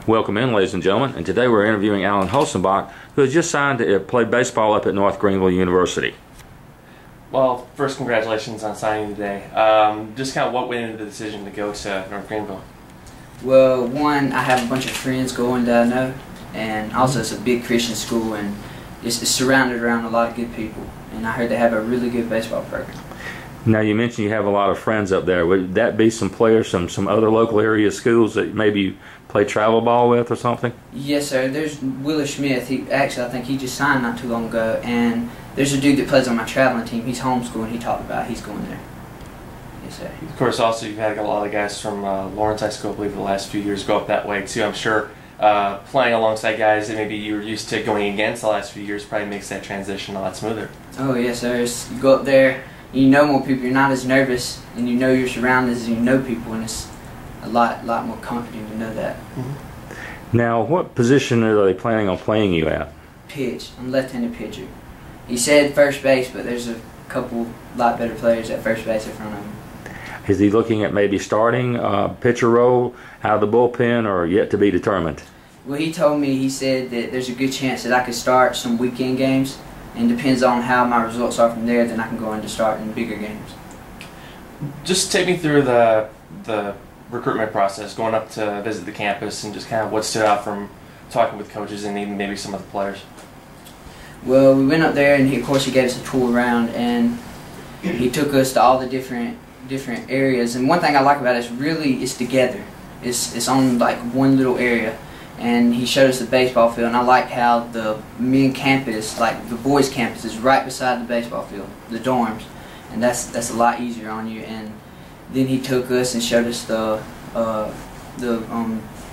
Welcome in, ladies and gentlemen, and today we're interviewing Alex Holsonback, who has just signed to play baseball up at North Greenville University. Well, first, congratulations on signing today. Just kind of what went into the decision to go to North Greenville? Well, one, I have a bunch of friends going that I know, and also it's a big Christian school, and it's surrounded around a lot of good people, and I heard they have a really good baseball program. Now, you mentioned you have a lot of friends up there. Would that be some players from some other local area schools that maybe you play travel ball with or something? Yes, sir. There's Willer Smith. I think he just signed not too long ago, and there's a dude that plays on my traveling team. He's homeschooling. He talked about he's going there. Yes, sir. Of course, also you've had a lot of guys from Lawrence High School, I believe, the last few years go up that way too. I'm sure playing alongside guys that maybe you were used to going against the last few years probably makes that transition a lot smoother. Oh yes, sir. You go up there, you know more people. You're not as nervous, and you know your surroundings, and you know people, and it's a lot more comforting to know that. Mm-hmm. Now, what position are they planning on playing you at? Pitch. I'm a left-handed pitcher. He said first base, but there's a lot better players at first base in front of him. Is he looking at maybe starting pitcher role out of the bullpen, or yet to be determined? Well, he told me, he said that there's a good chance that I could start some weekend games, and depends on how my results are from there, then I can go into starting bigger games. Just take me through the recruitment process, going up to visit the campus, and just kind of what stood out from talking with coaches and even maybe some of the players. Well, we went up there, and of course he gave us a tour around, and he took us to all the different areas. And one thing I like about it is really it's together. It's on like one little area, and he showed us the baseball field. And I like how the main campus, like the boys' campus, is right beside the baseball field, the dorms, and that's a lot easier on you. And then he took us and showed us the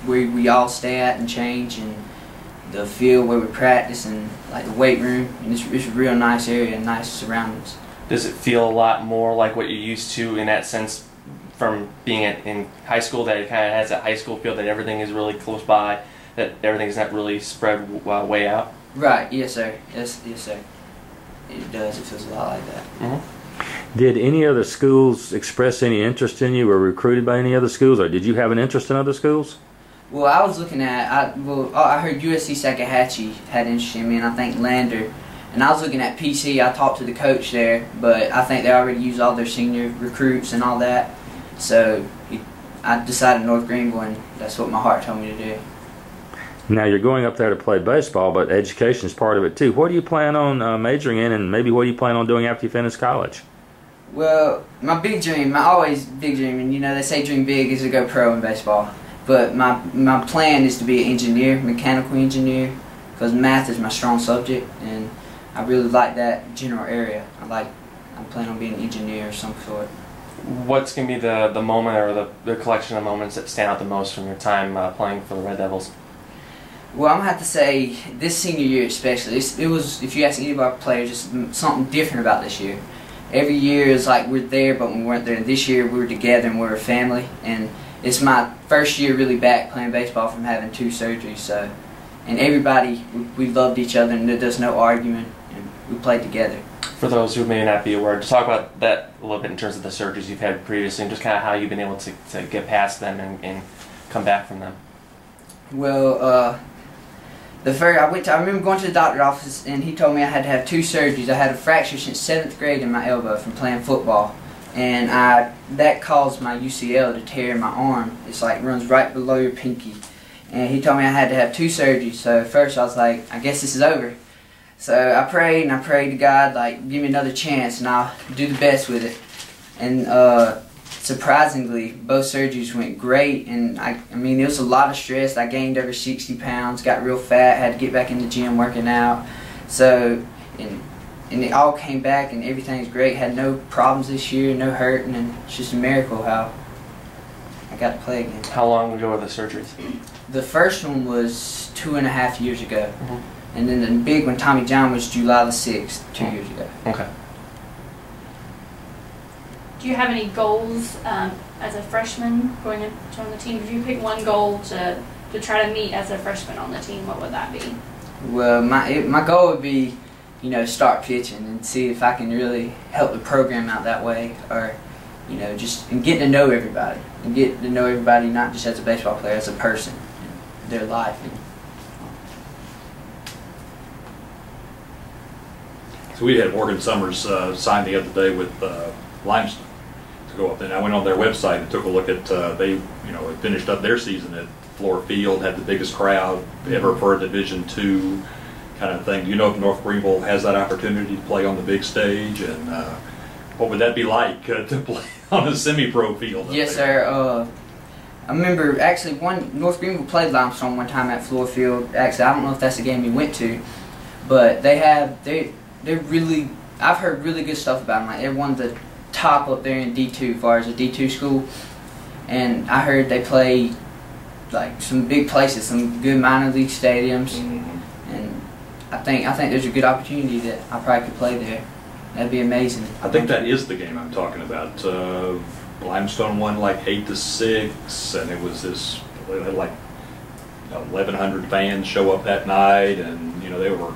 where we all stay at and change, and the field where we practice, and like the weight room. And it's a real nice area and nice surroundings. Does it feel a lot more like what you're used to in that sense from being in high school, that it kind of has that high school feel, that everything is really close by, that everything's not really spread way out? Right, yes sir. Yes sir. It does. It feels a lot like that. Mm-hmm. Did any other schools express any interest in you, or recruited by any other schools, or did you have an interest in other schools? Well, I was looking at, I heard USC Sakahatchee had interest in me, and I think Lander. And I was looking at PC. I talked to the coach there, but I think they already used all their senior recruits and all that. So I decided North Greenville, and that's what my heart told me to do. Now, you're going up there to play baseball, but education is part of it too. What do you plan on majoring in, and maybe what do you plan on doing after you finish college? Well, my big dream, my always big dream, and you know they say dream big, is to go pro in baseball. But my plan is to be an engineer, mechanical engineer, because math is my strong subject, and I really like that general area. I'm planning on being an engineer of some sort. What's going to be the moment, or the collection of moments that stand out the most from your time playing for the Red Devils? Well, I'm going to have to say this senior year especially, it was, if you ask any of our players, just something different about this year. Every year is like we're there, but when we weren't there. And this year we were together and we were a family. And it's my first year really back playing baseball from having 2 surgeries. So, and everybody, we loved each other, and there's no argument. We played together. For those who may not be aware, just talk about that a little bit in terms of the surgeries you've had previously, and just kind of how you've been able to get past them and come back from them. Well, I remember going to the doctor's office, and he told me I had to have 2 surgeries. I had a fracture since 7th grade in my elbow from playing football, and that caused my UCL to tear in my arm. It's like runs right below your pinky, and he told me I had to have 2 surgeries. So at first I was like, I guess this is over. So I prayed to God, like, give me another chance, and I'll do the best with it. And surprisingly, both surgeries went great, and I mean, it was a lot of stress. I gained over 60 pounds, got real fat, had to get back in the gym working out. So, and it all came back, and everything's great. Had no problems this year, no hurting, and it's just a miracle how I got to play again. How long ago were the surgeries? The first one was 2.5 years ago. Mm-hmm. And then the big one, Tommy John, was July the 6th, 2 years ago. Okay. Do you have any goals as a freshman going into on the team? If you pick one goal to try to meet as a freshman on the team, what would that be? Well, my goal would be, you know, start pitching and see if I can really help the program out that way, or, you know, just and get to know everybody, not just as a baseball player, as a person. their life. So we had Morgan Summers signed the other day with Limestone to go up there. And I went on their website and took a look at they had finished up their season at Floor Field, had the biggest crowd ever for a Division II kind of thing. Do you know if North Greenville has that opportunity to play on the big stage, and what would that be like to play on a semi-pro field? Yes, sir. I remember actually North Greenville played Limestone one time at Floor Field. Actually, I don't know if that's the game we went to, but they're really, I've heard really good stuff about them. Like, they're one of the top up there in D2 as far as a D2 school, and I heard they play like some big places, some good minor league stadiums, and I think there's a good opportunity that I probably could play there. That'd be amazing. I think that is the game I'm talking about. Limestone won like 8-6, and it was this, they had like 1,100 fans show up that night, and they were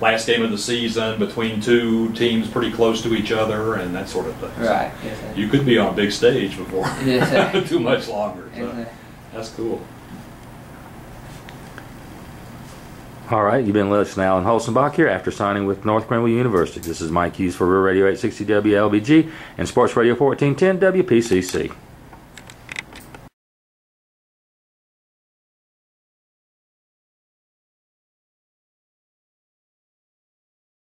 last game of the season between two teams pretty close to each other and that sort of thing. Right. So yes, you could be on a big stage before yes, too much longer. So yes, that's cool. All right, you've been listening to Alan Holsonback here after signing with North Greenville University. This is Mike Hughes for Real Radio 860 WLBG and Sports Radio 1410 WPCC.